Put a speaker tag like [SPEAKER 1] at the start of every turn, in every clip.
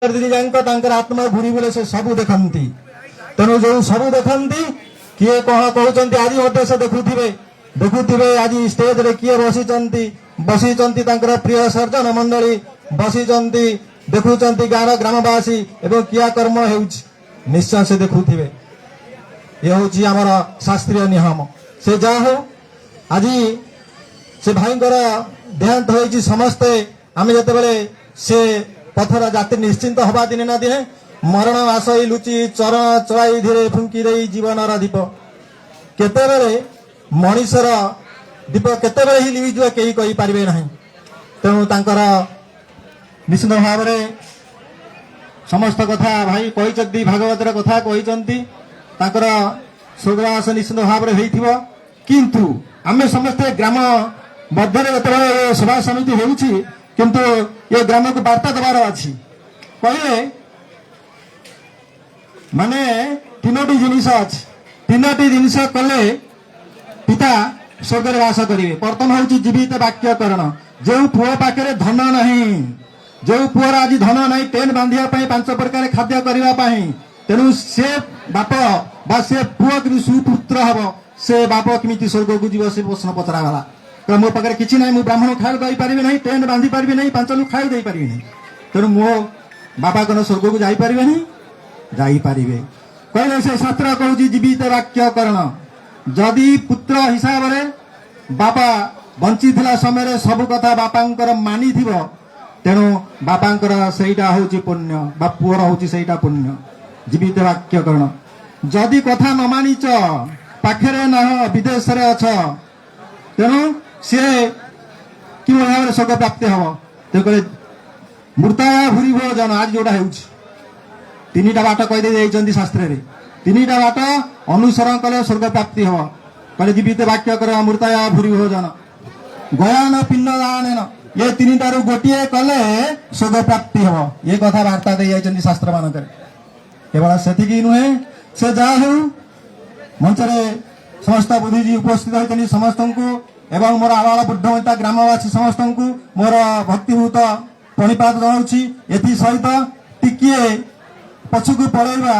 [SPEAKER 1] दिन जाक आत्मा घूरी बोले से सबू देखती तेणु जो सबू देखती किए कह कहते आज मत से देखुवे आज स्टेज रे किए बसी प्रिय सर्जन मंडली बसी देखुं गाँव ग्रामवासी एवं किया कर्म हो निश्चय से देखुवे ये हूँ आमर शास्त्रीय नियम से जहा हो आज से भाई देहांत हो समस्ते आम जिते से पथर जाति निश्चिंत हवा दिने ना दिने मरण आशई लुचि चरण चढ़ाई धीरे फुंकी दे जीवनर दीप केतेबेले मनीषर दीप केतेबेले ही लिभिज कहीं कही पारे ना तेणु तांकर निश्चित भाव में समस्त कथा भाई कहते भागवतर कथा कहते स्वर्गवास निश्चित भाव में होइथिबो किंतु आमे समस्ते ग्राम मध्य जिते सभा समिति होउछि किंतु ये ग्राम को वार्ता देवार अच्छी कहले माने तीनोटी जिनिस अच्छी तीनोटी जिनिस कले पिता स्वर्ग वास करेंगे प्रथम हूँ जीवित वाक्यकरण जो पुओ पाखे धन नहीं जो पुअर आज धन नहीं टेन बांधिया 5 प्रकार खाद्य करने तेणु से बाप बा से पुओ कि सुपुत्र हम से बाप किमिति स्वर्ग को जीव से प्रश्न पचरा गला मो पाखे किसी ना मुझे ब्राह्मण खाई दे पारि नहीं टेन बांधि पारि नहीं 5 लोग खाई दे पारि नहीं तेणु मो बाबा कौन स्वर्ग को जापारे कहले से शास्त्र कहूँ जीवित वाक्यकरण जदि पुत्र हिसाब से बापा बंची समय सब कथा बापा मानी तेणु बापांकर सेटा हूँ पुण्य बा पुअर हूँ सेटा पुण्य जीवित वाक्यकरण जदि कथा न मानिच पाखे न विदेश अछ तेणु सी कि भाव में स्वर्ग प्राप्ति हम तो कहे मृताया भूरी भोजन आज जोटा तीन टा बाट कहीदे शास्त्र में 3टा बाट अनुसरण कले स्वर्ग प्राप्ति हम कहले जीवित वाक्य कर मृताया भूरी भोजन गयान पिंड दान ये 3टारू गोटे कले स्वर्ग प्राप्ति हम ये कथा वार्ता दे शास्त्र मानक केवल से नुहे से जहा हूँ मंच समस्त बुद्धिजी उपस्थित होती समस्त को एवं मोर आवाल बुद्धमता ग्रामवासी समस्त को मोर भक्तिभूत प्रणिपात जनाऊँगी एथि सहित टिकिए पछकू पड़ेगा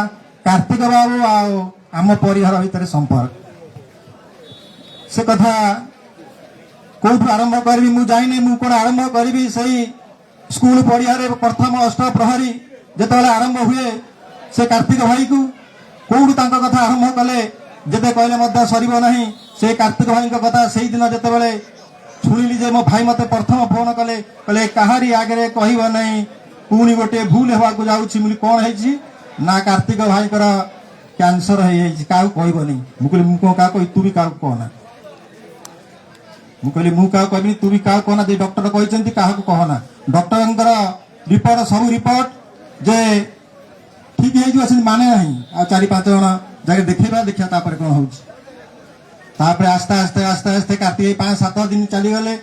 [SPEAKER 1] कार्तिक बाबू आम परिवार भितर संपर्क से कथा कौटू आरंभ करी मु जाइनी मु कौन आरंभ करी सही स्कूल पड़िया प्रथम अष्ट प्रहरी जिते आरंभ हुए से कार्तिक भाई को कौटू कथा आरंभ कले जिते कहले सर ना से कार्तिक भाई कथा से दिन जिते शुणिली जे मो भाई मत प्रथम फोन कले कहले कहारी आगे कहब नहीं पुणी गोटे भूल होगा जाऊँगी कौन है ना कार्तिक भाई कैंसर क्या कहबनी मुझे तू भी क्या कहना मुझे कहबी तू भी क्या कहना जे डॉक्टर कहते क्या कहना डॉक्टर रिपोर्ट सब रिपोर्ट जे ठीक है माने ना 4-5 जन जाके देखा कौन हो आस्ते आस्ते आस्ते आस्ते कार्तिक 5-7 दिन चलीगले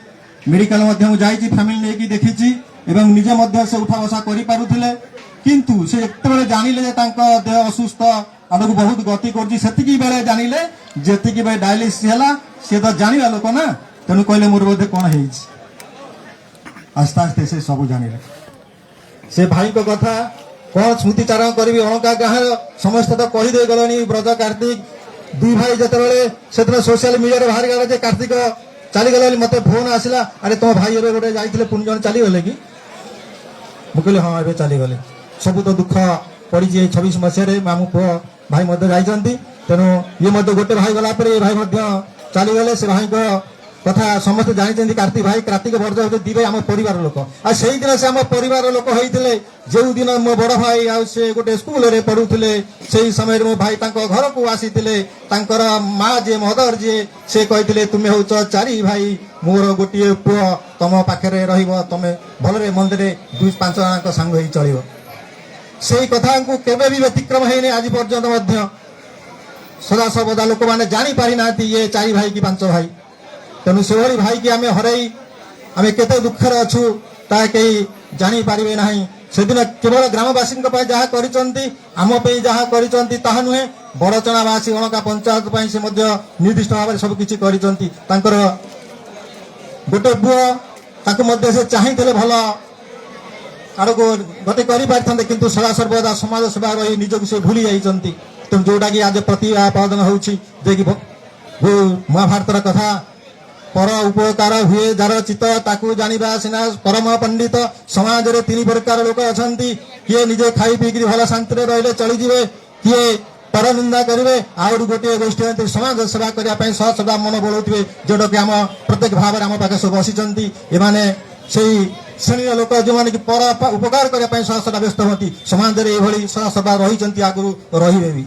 [SPEAKER 1] मेडिकल जाइए फैमिली नहीं देखी एवं निजे से उठा बसा करें किंतु से जिते जानिले देह असुस्थ आगे बहुत गति कर जानिले जी डायलिसिस है सी तो जाना लोक ना तेणु कहले मोर बोधे कौन है आस्ते आस्ते से सब जानिले से भाई को कथा कौन स्मृतिचारण करी अणका गाँव समस्त तो कहीदे गले ब्रज कार्तिक 2 भाई जिते सोशल मीडिया बाहर गला कार्तिक चलीगले मत फोन आसला अरे तुम भाई ए गोटे जाते पुणी जन चलीगले कि मुझे हाँ ए चलीगले सब तो दुख पड़ी 26 मसीह मामू पुओ भाई जाती तेणु ये गोटे भाई गलापर ये भाई चलीगले से भाई कथा समस्त जानी कार्तिक भाई कार्तिक वर्ज होते 2 भाई आम परिवार लोक आ से दिन से आम परिवार लोक होते जो दिन मो बड़ भाई आ से गोटे स्कूल रे पढ़ुले से समय मो भाई घर को आसी माँ जी मदर जी से कहते तुम्हें हूँ 4 भाई मोर गोटे पुओ तुम पाखे रमें भलरे मंदिर 2-5 जन सांग हो चलो से कथा को केवे भी व्यतिक्रम है आज पर्यंत सदा सर्वदा लोक मैंने जापारी ना ये 4 भाई कि 5 भाई तेणु से भाई की आम हरई आम केते दुखर अच्छु ता कहीं जापारे ना से दिन केवल ग्रामवासी जहाँ करमप जहाँ कर नुहे बड़चणावासी अणका पंचायत से निर्दिष्ट भाव में सबकि कर गोटे पुओ से चाहिए भल ଆଡ଼କୁ ଗତି କରିପାରିଥାନ୍ତେ, କିନ୍ତୁ ସଦାସର୍ବଦା ସମାଜ ସେବା ରହି ନିଜକୁ ସେ ଭୁଲି ଯାଇଛନ୍ତି। ତେଣୁ ଯୋଉଟାକି ଆଜି ପ୍ରତିଭା ପ୍ରଦାନ ହେଉଛି, ଯିଏକି ମହାଭାରତର କଥା, ପର ଉପକାର ହୁଏ ଯାର ଚିତ ତାକୁ ଜାଣିବା ସିନା ପରମ ପଣ୍ଡିତ। ସମାଜରେ ତିନି ପ୍ରକାର ଲୋକ ଅଛନ୍ତି, କିଏ ନିଜେ ଖାଇ ପିଇକିରି ଭଲ ଶାନ୍ତିରେ ରହିଲେ ଚଳିଯିବେ, କିଏ ପର ନିନ୍ଦା କରିବେ, ଆହୁରି ଗୋଟିଏ ଗୋଷ୍ଠୀ ଅଛନ୍ତି ସମାଜ ସେବା କରିବା ପାଇଁ ସଦା ମନ ବଳଉଥିବେ, ଯୋଉଟାକି ଆମ ପ୍ରତ୍ୟେକ ଭାବରେ ଆମ ପାଖରେ ସବୁ ବସିଛନ୍ତି। ଏମାନେ ସେଇ ଶ୍ରେଣୀର ଲୋକ ଯେଉଁମାନେ କି ପର ଉପକାର କରିବା ପାଇଁ ସଦା ବ୍ୟସ୍ତ ହୁଅନ୍ତି। ସମାଜରେ ଏଭଳି ସଦା ରହିଛନ୍ତି, ଆଗରୁ ରହିବେ ବି।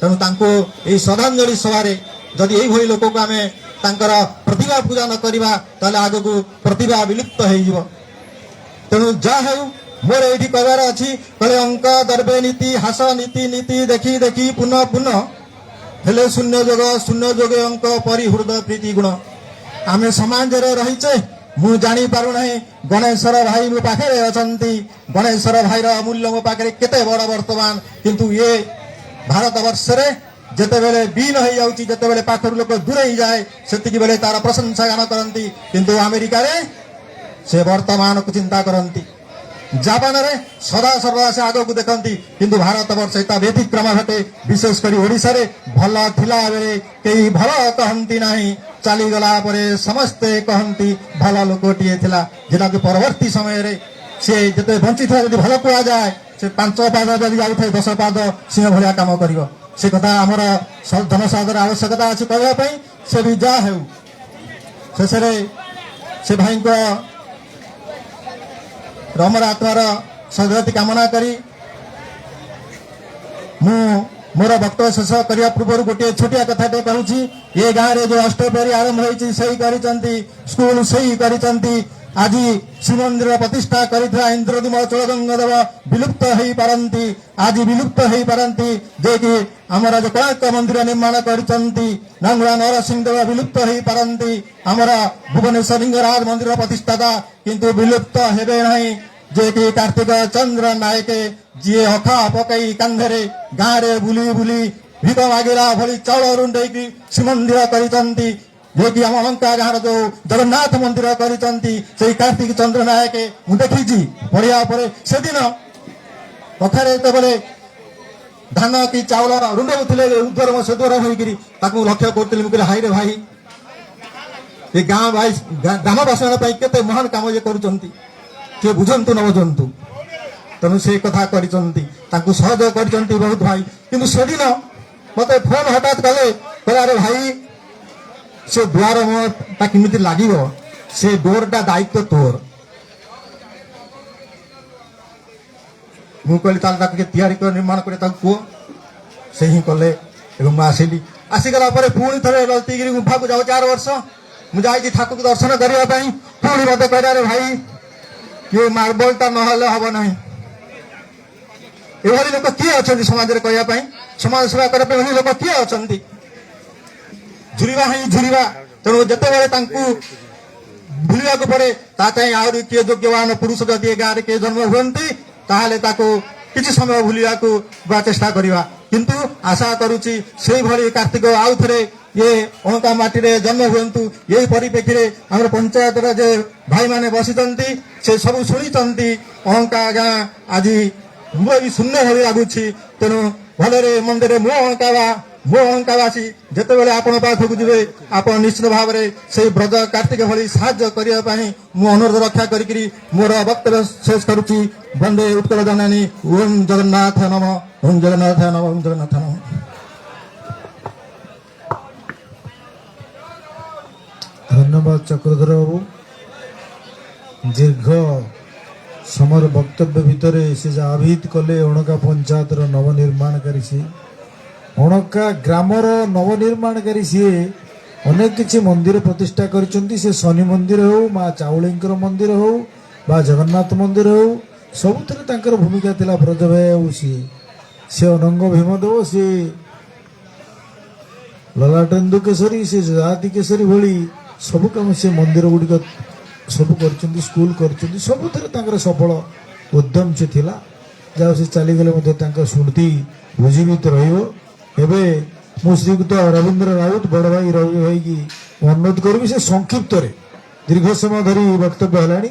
[SPEAKER 1] ତେଣୁ ତାଙ୍କୁ ଏହି ଶ୍ରଦ୍ଧାଞ୍ଜଳି ସଭାରେ ଯଦି ଏଇଭଳି ଲୋକକୁ ଆମେ ତାଙ୍କର ପ୍ରତିଭା ପୂଜା ନ କରିବା, ତାହେଲେ ଆଗକୁ ପ୍ରତିଭା ବିଲୁପ୍ତ ହେଇଯିବ। ତେଣୁ ଯାହା ହେଉ, ମୋର ଏଇଠି କହିବାର ଅଛି, କହିଲେ ଅଙ୍କ ଦର୍ବେ ନୀତି ହାସ ନୀତି ନୀତି ଦେଖି ଦେଖି ପୁନଃ ପୁନଃ ହେଲେ ଶୂନ୍ୟ ଯୋଗ ଅଙ୍କ ପରିହୃଦ ପ୍ରୀତି ଗୁଣ। ଆମେ ସମାଜରେ ରହିଛେ, ମୁଁ ଜାଣିପାରୁନାହିଁ ଗଣେଶର ଭାଇ ମୋ ପାଖରେ ଅଛନ୍ତି, ଗଣେଶର ଭାଇର ଅମୂଲ୍ୟ ମୋ ପାଖରେ କେତେ ବଡ଼ ବର୍ତ୍ତମାନ। କିନ୍ତୁ ଏ ଭାରତ ବର୍ଷରେ ଯେତେବେଳେ ବିନ ହେଇଯାଉଛି, ଯେତେବେଳେ ପାଖରୁ ଲୋକ ଦୂରେଇ ଯାଏ, ସେତିକି ବେଳେ ତାର ପ୍ରଶଂସା ଗାନ କରନ୍ତି। କିନ୍ତୁ ଆମେରିକାରେ ସେ ବର୍ତ୍ତମାନକୁ ଚିନ୍ତା କରନ୍ତି, ଜାପାନରେ ସଦା ସର୍ବଦା ସେ ଆଗକୁ ଦେଖନ୍ତି। କିନ୍ତୁ ଭାରତ ବର୍ଷ ତା ବ୍ୟତିକ୍ରମ ଘଟେ। ବିଶେଷ କରି ଓଡ଼ିଶାରେ ଭଲ ଥିଲା ବେଳେ କେହି ଭଲ କହନ୍ତି ନାହିଁ, ଚାଲିଗଲା ପରେ ସମସ୍ତେ କହନ୍ତି ଭଲ ଲୋକଟିଏ ଥିଲା। ଯେଟାକି ପରବର୍ତ୍ତୀ ସମୟରେ ସେ ଯେତେ ବଞ୍ଚିଥିଲା, ଯଦି ଭଲ କୁହାଯାଏ, ସେ 5 ପାଦ ଯଦି ଯାଉଥାଏ 10 ପାଦ ସିଂହ ଭଳିଆ କାମ କରିବ। ସେ କଥା ଆମର ଜନସାଧାରଣ ଆବଶ୍ୟକତା ଅଛି କହିବା ପାଇଁ। ସେ ବି ଯାହା ହେଉ, ଶେଷରେ ସେ ଭାଇଙ୍କ ଅମର ଆତ୍ମାର ସଦ୍ଗତି କାମନା କରି ମୁଁ ମୋର ବକ୍ତବ୍ୟ ଶେଷ କରିବା ପୂର୍ବରୁ ଗୋଟିଏ ଛୋଟିଆ କଥାଟେ କହୁଛି। ଏ ଗାଁରେ ଯୋଉ ଅଷ୍ଟପ୍ରହରୀ ଆରମ୍ଭ ହୋଇଛି, ସେଇ କରିଛନ୍ତି ସ୍କୁଲ, ସେଇ କରିଛନ୍ତି ଆଜି ଶ୍ରୀମନ୍ଦିର ପ୍ରତିଷ୍ଠା କରିଥିବା ଇନ୍ଦ୍ରଦ୍ୟୁମ୍ନ ଚୋଳଗଙ୍ଗଦେବ ବିଲୁପ୍ତ ହେଇପାରନ୍ତି, ଆଜି ବିଲୁପ୍ତ ହେଇପାରନ୍ତି। ଯିଏକି ଆମର ଯୋଉ କୋଣାର୍କ ମନ୍ଦିର ନିର୍ମାଣ କରିଛନ୍ତି, ନାଙ୍ଗୁଳା ନରସିଂହଦେବ ବିଲୁପ୍ତ ହେଇପାରନ୍ତି, ଆମର ଭୁବନେଶ୍ୱର ଲିଙ୍ଗରାଜ ମନ୍ଦିର ପ୍ରତିଷ୍ଠାତା କିନ୍ତୁ ବିଲୁପ୍ତ ହେବେ ନାହିଁ। ଯିଏକି କାର୍ତ୍ତିକ ଚନ୍ଦ୍ର ନାୟକ, ଯିଏ ଅଖା ପକେଇ କାନ୍ଧରେ ଗାଁରେ ବୁଲି ବୁଲି ଭିକ ମାଗିଲା ଭଳି ଚାଉଳ ରୁଣ୍ଡେଇକି ଶ୍ରୀମନ୍ଦିର କରିଛନ୍ତି। ଯିଏକି ଆମ ଲଙ୍କା ଗାଁର ଯୋଉ ଜଗନ୍ନାଥ ମନ୍ଦିର କରିଛନ୍ତି, ସେଇ କାର୍ତ୍ତିକ ଚନ୍ଦ୍ର ନାୟକ ମୁଁ ଦେଖିଛି ପଢିବା ପରେ। ସେଦିନ କଥାରେ ଯେତେବେଳେ ଧାନ କି ଚାଉଳ ରୁଣ୍ଡଉଥିଲେ ଉଦ୍ଧରମ ସୁଦ୍ଧର ହୋଇକିରି, ତାକୁ ଲକ୍ଷ୍ୟ କରୁଥିଲି। ମୁଁ କହିଲି ହାଇରେ ଭାଇ, ଏ ଗାଁ ଭାଇ ଗ୍ରାମବାସୀଙ୍କ ପାଇଁ କେତେ ମହାନ କାମ ଇଏ କରୁଛନ୍ତି, କିଏ ବୁଝନ୍ତୁ ନ ବୁଝନ୍ତୁ। ତେଣୁ ସେ କଥା କରିଛନ୍ତି, ତାଙ୍କୁ ସହଯୋଗ କରିଛନ୍ତି ବହୁତ ଭାଇ। କିନ୍ତୁ ସେଦିନ ମତେ ଫୋନ ହଠାତ୍ କଲେ, ଆରେ ଭାଇ ସେ ଦୁଆର ଟା କେମିତି ଲାଗିବ, ସେ ଡୋରଟା ଦାୟିତ୍ୱ ତୋର। ମୁଁ କହିଲି ତାହେଲେ ତାକୁ ଟିକେ ତିଆରି କରି ନିର୍ମାଣ କରି ତାକୁ କୁହ। ସେ ହିଁ କଲେ ଏବଂ ମୁଁ ଆସିଲି। ଆସିଗଲା ପରେ ପୁଣି ଥରେ ଲଳିତଗିରି ଗୁମ୍ଫାକୁ ଯାଉଛି 4 ବର୍ଷ ମୁଁ ଯାଇଛି ଠାକୁରଙ୍କୁ ଦର୍ଶନ କରିବା ପାଇଁ। ପୁଣି ମତେ କହିଲେ, ଆରେ ଭାଇ ଇଏ ମାର୍ବଲଟା ନହେଲେ ହବ ନାହିଁ। ଏଭଳି ଲୋକ କିଏ ଅଛନ୍ତି ସମାଜରେ କହିବା ପାଇଁ, ସମାଜ ସେବା କରିବା ପାଇଁ ଏଭଳି ଲୋକ କିଏ ଅଛନ୍ତି? ଝୁରିବା ହିଁ ଝୁରିବା। ତେଣୁ ଯେତେବେଳେ ତାଙ୍କୁ ଭୁଲିବାକୁ ପଡେ, ତା ପାଇଁ ଆହୁରି କିଏ ଯୋଗ୍ୟବାନ ପୁରୁଷ ଯଦି ଏ ଗାଁରେ କିଏ ଜନ୍ମ ହୁଅନ୍ତି, ତାହେଲେ ତାକୁ କିଛି ସମୟ ଭୁଲିବାକୁ ବା ଚେଷ୍ଟା କରିବା। କିନ୍ତୁ ଆଶା କରୁଛି ସେଇଭଳି କାର୍ତ୍ତିକ ଆଉ ଥରେ ଇଏ ଅଙ୍କା ମାଟିରେ ଜନ୍ମ ହୁଅନ୍ତୁ। ଏଇ ପରିପ୍ରେକ୍ଷୀରେ ଆମର ପଞ୍ଚାୟତର ଯେ ଭାଇମାନେ ବସିଛନ୍ତି, ସେ ସବୁ ଶୁଣିଛନ୍ତି ଅଙ୍କା ଗାଁ ଆଜି ମୁଁ ବି ଶୂନ୍ୟ ଭଳି ଲାଗୁଛି। ତେଣୁ ଭଲରେ ମନ୍ଦିରେ ମୋ ଅଙ୍କାବାସୀ ଯେତେବେଳେ ଆପଣ ପାଖକୁ ଯିବେ, ଆପଣ ନିଶ୍ଚିତ ଭାବରେ ସେଇ ବ୍ରଜ କାର୍ତ୍ତିକ ଭଳି ସାହାଯ୍ୟ କରିବା ପାଇଁ ମୁଁ ଅନୁରୋଧ ରକ୍ଷା କରିକିରି ମୋର ବକ୍ତବ୍ୟ ଶେଷ କରୁଛି। ବନ୍ଦେ ଉତ୍କଳ ଜନନୀ। ଓಂ ଜଗନ୍ନାଥ ନମ, ଓಂ ଜଗନ୍ନାଥ ନମ, ଓಂ ଜଗନ୍ନାଥ ନମ।
[SPEAKER 2] ଧନ୍ୟବାଦ ଚକ୍ରଧର ବାବୁ। ଦୀର୍ଘ ସମର ବକ୍ତବ୍ୟ ଭିତରେ ସେ ଯାହା ଆଭିତ କଲେ ଅଣକା ପଞ୍ଚାୟତର ନବନିର୍ମାଣକାରୀ ସିଏ, ଅଣକା ଗ୍ରାମର ନବନିର୍ମାଣକାରୀ ସିଏ। ଅନେକ କିଛି ମନ୍ଦିର ପ୍ରତିଷ୍ଠା କରିଛନ୍ତି। ସେ ଶନି ମନ୍ଦିର ହଉ, ମା ଚାଉଳୀଙ୍କର ମନ୍ଦିର ହଉ ବା ଜଗନ୍ନାଥ ମନ୍ଦିର ହଉ, ସବୁଥିରେ ତାଙ୍କର ଭୂମିକା ଥିଲା। ବ୍ରଜ ଭାଇ ଆଉ ସେ ଅନଙ୍ଗ ଭୀମଦେବ, ସେ ଲଲାଟେନ୍ଦୁ କେଶରୀ, ସେ ଜାତି କେଶରୀ ଭଳି ସବୁ କାମ ସେ ମନ୍ଦିର ଗୁଡ଼ିକ ସବୁ କରିଛନ୍ତି, ସ୍କୁଲ କରିଛନ୍ତି। ସବୁଥିରେ ତାଙ୍କର ସଫଳ ଉଦ୍ୟମ ସେ ଥିଲା। ଯାହା ସେ ଚାଲିଗଲେ ମଧ୍ୟ ତାଙ୍କ ସ୍ମୃତି ଉଜ୍ଜୀବିତ ରହିବ। ଏବେ ମୁଁ ଶ୍ରୀଯୁକ୍ତ ରବୀନ୍ଦ୍ର ରାଉତ ବଡ଼ ଭାଇ ରବି ଭାଇକି ଅନୁରୋଧ କରିବି, ସେ ସଂକ୍ଷିପ୍ତରେ ଦୀର୍ଘ ସମୟ ଧରି ବକ୍ତବ୍ୟ ହେଲାଣି,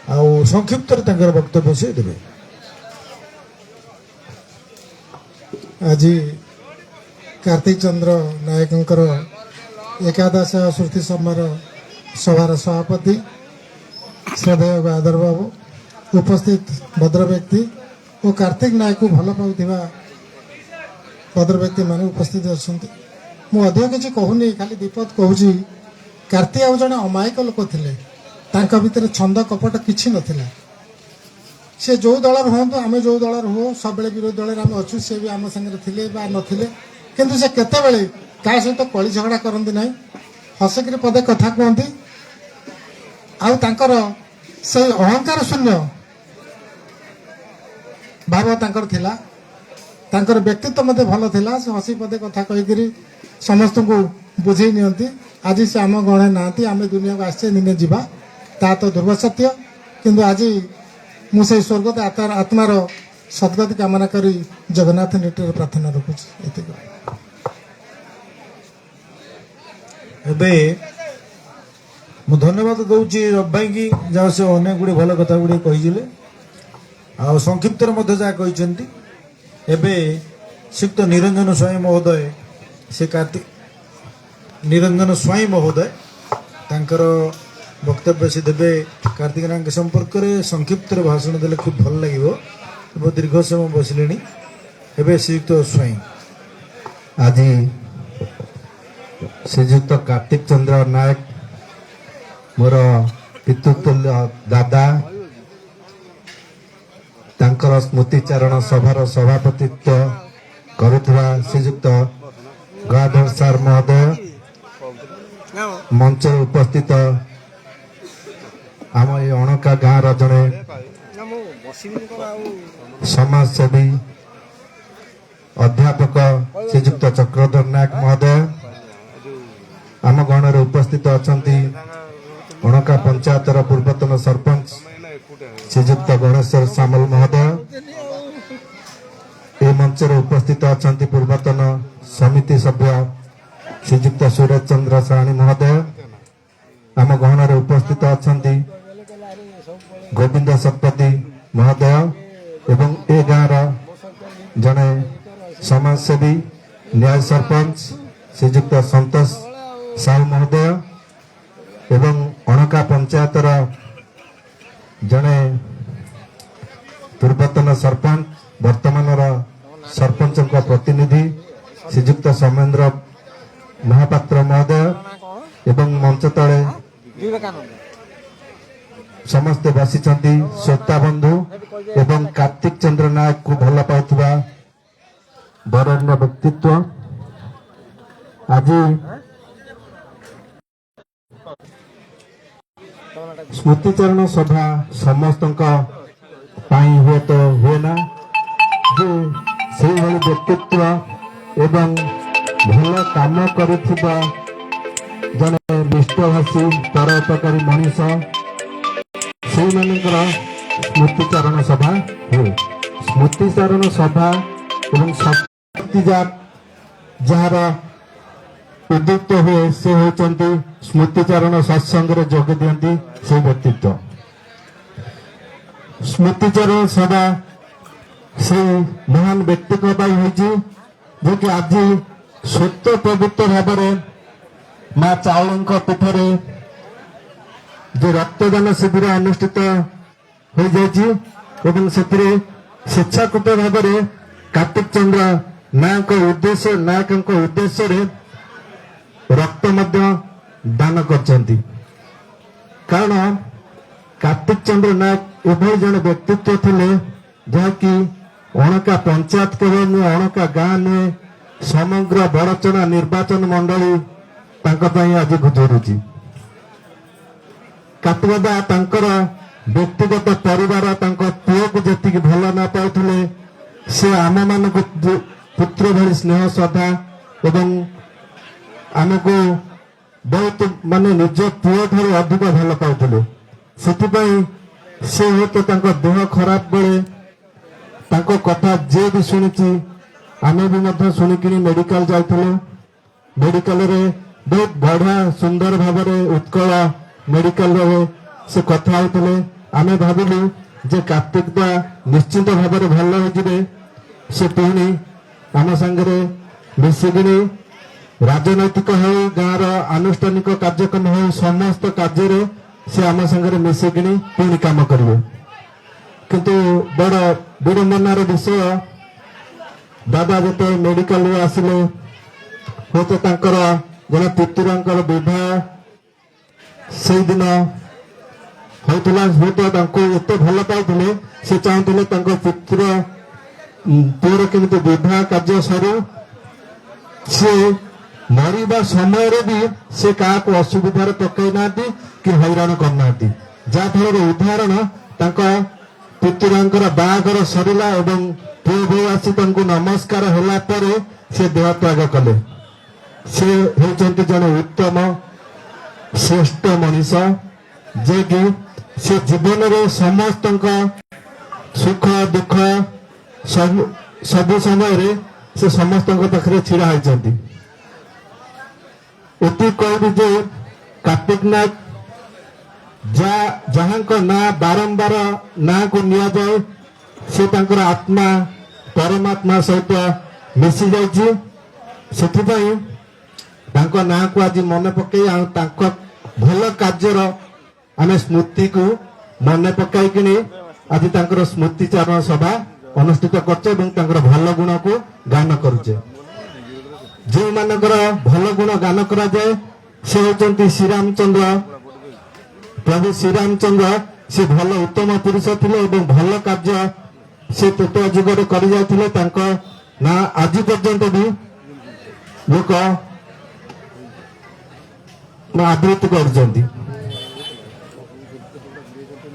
[SPEAKER 2] ଆଉ ସଂକ୍ଷିପ୍ତରେ ତାଙ୍କର ବକ୍ତବ୍ୟ ସେ ଦେବେ।
[SPEAKER 3] ଆଜି କାର୍ତ୍ତିକ ଚନ୍ଦ୍ର ନାୟକଙ୍କର ଏକାଦଶ ସ୍ମୃତି ସଭାର ସଭାପତି ଶ୍ରଦ୍ଧେୟ ଗାଦର ବାବୁ, ଉପସ୍ଥିତ ଭଦ୍ର ବ୍ୟକ୍ତି ଓ କାର୍ତ୍ତିକ ନାୟକକୁ ଭଲ ପାଉଥିବା ଭଦ୍ର ବ୍ୟକ୍ତିମାନେ ଉପସ୍ଥିତ ଅଛନ୍ତି। ମୁଁ ଅଧିକ କିଛି କହୁନି, ଖାଲି ଦୀପଦ କହୁଛି, କାର୍ତ୍ତି ଆଉ ଜଣେ ଅମାୟିକ ଲୋକ ଥିଲେ। ତାଙ୍କ ଭିତରେ ଛନ୍ଦ କପଟ କିଛି ନଥିଲା। ସେ ଯେଉଁ ଦଳର ହୁଅନ୍ତୁ, ଆମେ ଯେଉଁ ଦଳର ହୁଅ, ସବୁବେଳେ ବିରୋଧୀ ଦଳରେ ଆମେ ଅଛୁ। ସେ ବି ଆମ ସାଙ୍ଗରେ ଥିଲେ ବା ନଥିଲେ, କିନ୍ତୁ ସେ କେତେବେଳେ କାହା ସହିତ କଳି ଝଗଡ଼ା କରନ୍ତି ନାହିଁ। ହସିକିରି ପଦେ କଥା କୁହନ୍ତି। ଆଉ ତାଙ୍କର ସେଇ ଅହଙ୍କାର ଶୂନ୍ୟ ଭାବ ତାଙ୍କର ଥିଲା। ତାଙ୍କର ବ୍ୟକ୍ତିତ୍ୱ ମଧ୍ୟ ଭଲ ଥିଲା। ସେ ହସି ପଦେ କଥା କହିକିରି ସମସ୍ତଙ୍କୁ ବୁଝେଇ ନିଅନ୍ତି। ଆଜି ସେ ଆମ ଗଣେ ନାହାନ୍ତି, ଆମେ ଦୁନିଆକୁ ଆସିଛେ, ଦିନେ ଯିବା, ତା ତ ଧ୍ରୁବ ସତ୍ୟ। କିନ୍ତୁ ଆଜି ମୁଁ ସେଇ ସ୍ୱର୍ଗତ ଆତ୍ମାର ସଦ୍ଗତି କାମନା କରି ଜଗନ୍ନାଥ ନିକଟରେ ପ୍ରାର୍ଥନା ରଖୁଛି। ଏତିକି।
[SPEAKER 2] ଏବେ ମୁଁ ଧନ୍ୟବାଦ ଦଉଛି ରବି ଭାଇକି, ଯାହା ସେ ଅନେକ ଗୁଡ଼ିଏ ଭଲ କଥା ଗୁଡ଼ିଏ କହିଥିଲେ ଆଉ ସଂକ୍ଷିପ୍ତରେ ମଧ୍ୟ ଯାହା କହିଛନ୍ତି। ଏବେ ଶ୍ରୀଯୁକ୍ତ ନିରଞ୍ଜନ ସ୍ୱାଇଁ ମହୋଦୟ, ସେ ନିରଞ୍ଜନ ସ୍ୱାଇଁ ମହୋଦୟ ତାଙ୍କର ବକ୍ତବ୍ୟ ସେ ଦେବେ କାର୍ତ୍ତିକ ନାୟକଙ୍କ ସମ୍ପର୍କରେ। ସଂକ୍ଷିପ୍ତରେ ଭାଷଣ ଦେଲେ ଖୁବ୍ ଭଲ ଲାଗିବ। ବହୁତ ଦୀର୍ଘ ସମୟ ବସିଲେଣି। ଏବେ ଶ୍ରୀଯୁକ୍ତ ସ୍ୱାଇଁ।
[SPEAKER 4] ଆଜି ଶ୍ରୀଯୁକ୍ତ କାର୍ତ୍ତିକ ଚନ୍ଦ୍ର ନାୟକ, ମୋର ପିତୃତୁଲ୍ୟ ଦାଦା, ତାଙ୍କର ସ୍ମୃତିଚାରଣ ସଭାର ସଭାପତିତ୍ୱ କରୁଥିବା ଶ୍ରୀଯୁକ୍ତ ଗଦାଧର ସାର୍ ମହୋଦୟ, ମଞ୍ଚରେ ଉପସ୍ଥିତ ଆମ ଏ ଅଣକା ଗାଁର ଜଣେ ସମାଜସେବୀ ଅଧ୍ୟାପକ ଶ୍ରୀଯୁକ୍ତ ଚକ୍ରଧର ନାୟକ ମହୋଦୟ, ଆମ ଗଣରେ ଉପସ୍ଥିତ ଅଛନ୍ତି ଅଣକା ପଞ୍ଚାୟତର ପୂର୍ବତନ ସରପଞ୍ଚ ଶ୍ରୀଯୁକ୍ତ ଗଣେଶ୍ୱର ସାମଲ ମହୋଦୟ, ଏ ମଞ୍ଚରେ ଉପସ୍ଥିତ ଅଛନ୍ତି ପୂର୍ବତନ ସମିତି ସଭ୍ୟ ଶ୍ରୀଯୁକ୍ତ ସୁରେଶ ଚନ୍ଦ୍ର ସାହାଣୀ ମହୋଦୟ, ଆମ ଗହଣରେ ଉପସ୍ଥିତ ଅଛନ୍ତି ଗୋବିନ୍ଦ ଶତପଥୀ ମହୋଦୟ ଏବଂ ଏ ଗାଁର ଜଣେ ସମାଜସେବୀ ନ୍ୟାୟ ସରପଞ୍ଚ ଶ୍ରୀଯୁକ୍ତ ସନ୍ତୋଷ ସାହୁ ମହୋଦୟ ଏବଂ ଅଣକା ପଞ୍ଚାୟତର ଜଣେ ପୂର୍ବତନ ସରପଞ୍ଚ ବର୍ତ୍ତମାନର ସରପଞ୍ଚଙ୍କ ପ୍ରତିନିଧି ଶ୍ରୀଯୁକ୍ତ ସୌମେନ୍ଦ୍ର ମହାପାତ୍ର ମହୋଦୟ ଏବଂ ମଞ୍ଚ ତଳେ ସମସ୍ତେ ବସିଛନ୍ତି ଶ୍ରୋତା ବନ୍ଧୁ ଏବଂ କାର୍ତ୍ତିକ ଚନ୍ଦ୍ର ନାୟକକୁ ଭଲ ପାଉଥିବା ବରେଣ୍ୟ ବ୍ୟକ୍ତିତ୍ୱ। ଆଜି ସ୍ମୃତିଚାରଣ ସଭା ସମସ୍ତଙ୍କ ପାଇଁ ହୁଏତ ହୁଏ ନା, ଯେ ସେଇଭଳି ବ୍ୟକ୍ତିତ୍ୱ ଏବଂ ଭଲ କାମ କରୁଥିବା ଜଣେ ନିଷ୍ଠଭାଷୀ ପରୋପକାରୀ ମଣିଷ, ସେଇମାନଙ୍କର ସ୍ମୃତିଚାରଣ ସଭା ହୁଏ। ସ୍ମୃତିଚାରଣ ସଭା ଏବଂ ଶକ୍ତିଜାତ ଯାହାର ଉଦ୍ୟୁକ୍ତ ହୁଏ, ସେ ହେଉଛନ୍ତି ସ୍ମୃତିଚାରଣ ସତ୍ସଙ୍ଗରେ ଯୋଗ ଦିଅନ୍ତି ସେହି ବ୍ୟକ୍ତିତ୍ୱ। ସ୍ମୃତିଚାରଣ ସଭା ସେଇ ମହାନ ବ୍ୟକ୍ତିଙ୍କ ପାଇଁ ହୋଇଛି, ଯିଏକି ଆଜି ସ୍ୱତ ପବିତ୍ର ଭାବରେ ମା ଚାଉଳଙ୍କ ପୀଠରେ ଯେ ରକ୍ତଦାନ ଶିବିର ଅନୁଷ୍ଠିତ ହୋଇଯାଇଛି ଏବଂ ସେଥିରେ ସ୍ୱେଚ୍ଛାକୃତ ଭାବରେ କାର୍ତ୍ତିକ ଚନ୍ଦ୍ର ନାୟକଙ୍କ ଉଦ୍ଦେଶ୍ୟରେ ରକ୍ତ ମଧ୍ୟ ଦାନ କରିଛନ୍ତି। କାରଣ କାର୍ତ୍ତିକ ଚନ୍ଦ୍ର ନାୟକ ଏଭଳି ଜଣେ ବ୍ୟକ୍ତିତ୍ୱ ଥିଲେ, ଯାହାକି ଅଣକା ପଞ୍ଚାୟତ କେବଳ ନୁହେଁ, ଅଣକା ଗାଁ ନୁହେଁ, ସମଗ୍ର ବଡ଼ଚଣା ନିର୍ବାଚନ ମଣ୍ଡଳୀ ତାଙ୍କ ପାଇଁ ଆଜି ଗୁଜରୁଛି। କାର୍ତ୍ତିକ ତାଙ୍କର ବ୍ୟକ୍ତିଗତ ପରିବାର ତାଙ୍କ ପୁଅକୁ ଯେତିକି ଭଲ ନ ପାଉଥିଲେ, ସେ ଆମମାନଙ୍କୁ ପୁତ୍ର ଭଳି ସ୍ନେହ ଶ୍ରଦ୍ଧା ଏବଂ ଆମକୁ ବହୁତ ନିଜ ପୁଅ ଠାରୁ ଅଧିକ ଭଲ ପାଉଥିଲେ। ସେଥିପାଇଁ ସେ ହୁଏତ ତାଙ୍କ ଦେହ ଖରାପ ବେଳେ ତାଙ୍କ କଥା ଯିଏ ବି ଶୁଣିଛି, ଆମେ ବି ମଧ୍ୟ ଶୁଣିକିରି ମେଡିକାଲ ଯାଇଥିଲୁ। ମେଡିକାଲରେ ବହୁତ ବଢିଆ ସୁନ୍ଦର ଭାବରେ ଉତ୍କଳ ମେଡିକାଲରେ ସେ କଥା ହେଉଥିଲେ। ଆମେ ଭାବିଲୁ ଯେ କାର୍ତ୍ତିକ ବା ନିଶ୍ଚିନ୍ତ ଭାବରେ ଭଲ ହୋଇଯିବେ। ସେ ପୁଣି ଆମ ସାଙ୍ଗରେ ମିଶିକିଣି ରାଜନୈତିକ ହେଉ ଗାଁର ଆନୁଷ୍ଠାନିକ କାର୍ଯ୍ୟକ୍ରମ ହେଉ ସମସ୍ତ କାର୍ଯ୍ୟରେ ସେ ଆମ ସାଙ୍ଗରେ ମିଶିକିଣି ପୁଣି କାମ କରିବେ। କିନ୍ତୁ ବଡ଼ ବିଡ଼ମ୍ବନାର ବିଷୟ, ଦାଦା ଯେତେବେଳେ ମେଡିକାଲରୁ ଆସିଲେ, ହୁଏତ ତାଙ୍କର ଜଣେ ପୁତୁରାଙ୍କର ବିବାହ ସେଇଦିନ ହଉଥିଲା। ହୁଏତ ତାଙ୍କୁ ଏତେ ଭଲ ପାଉଥିଲେ, ସେ ଚାହୁଁଥିଲେ ତାଙ୍କ ପୁଅର କେମିତି ବିବାହ କାର୍ଯ୍ୟ ସରୁ। ସେ ମରିବା ସମୟରେ ବି ସେ କାହାକୁ ଅସୁବିଧାରେ ପକାଇ ନାହାନ୍ତି କି ହଇରାଣ କରିନାହାନ୍ତି। ଯାହାଫଳରେ ଉଦାହରଣ, ତାଙ୍କ ପୁତୁରାଙ୍କର ବାହାଘର ସରିଲା ଏବଂ ପୁଅ ବୋହୂ ଆସି ତାଙ୍କୁ ନମସ୍କାର ହେଲା ପରେ ସେ ଦେହ ତ୍ୟାଗ କଲେ। ସେ ହେଉଛନ୍ତି ଜଣେ ଉତ୍ତମ ଶ୍ରେଷ୍ଠ ମଣିଷ, ଯେ କି ସେ ଜୀବନରେ ସମସ୍ତଙ୍କ ସୁଖ ଦୁଃଖ ସବୁ ସମୟରେ ସେ ସମସ୍ତଙ୍କ ପାଖରେ ଛିଡା ହୋଇଛନ୍ତି। ଏତିକି କହିବି ଯେ କାର୍ତ୍ତିକ ନାୟକ ଯାହାଙ୍କ ନାଁ ବାରମ୍ବାର ନାଁକୁ ନିଆଯାଏ, ସେ ତାଙ୍କର ଆତ୍ମା ପରମାତ୍ମା ସହିତ ମିଶି ଯାଇଛି। ସେଥିପାଇଁ ତାଙ୍କ ନାଁକୁ ଆଜି ମନେ ପକାଇ ଆଉ ତାଙ୍କ ଭଲ କାର୍ଯ୍ୟର ଆମେ ସ୍ମୃତିକୁ ମନେ ପକାଇକିଣି ଆଜି ତାଙ୍କର ସ୍ମୃତିଚାରଣ ସଭା ଅନୁଷ୍ଠିତ କରୁଛେ ଏବଂ ତାଙ୍କର ଭଲ ଗୁଣକୁ ଗାନ କରୁଛେ। ଯେଉଁମାନଙ୍କର ଭଲ ଗୁଣ ଗାନ କରାଯାଏ ସେ ହେଉଛନ୍ତି ଶ୍ରୀରାମଚନ୍ଦ୍ର। ପ୍ରଭୁ ଶ୍ରୀରାମଚନ୍ଦ୍ର ସେ ଭଲ ଉତ୍ତମ ପୁରୁଷ ଥିଲେ ଏବଂ ଭଲ କାର୍ଯ୍ୟ ସେ ତ୍ରେତୟା ଯୁଗରେ କରି ଯାଇଥିଲେ। ତାଙ୍କ ନାଁ ଆଜି ପର୍ଯ୍ୟନ୍ତ ବି ଲୋକ ଆଦୃତ କରୁଛନ୍ତି।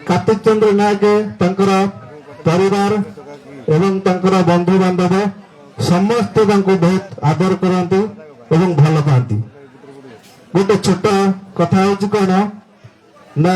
[SPEAKER 4] କାର୍ତ୍ତିକ ଚନ୍ଦ୍ର ନାୟକ ତାଙ୍କର ପରିବାର ଏବଂ ତାଙ୍କର ବନ୍ଧୁ ବାନ୍ଧବ ସମସ୍ତେ ତାଙ୍କୁ ବହୁତ ଆଦର କରନ୍ତି ଏବଂ ଭଲ ପାଆନ୍ତି। ଗୋଟେ ଛୋଟ କଥା ହଉଛି କଣ ନା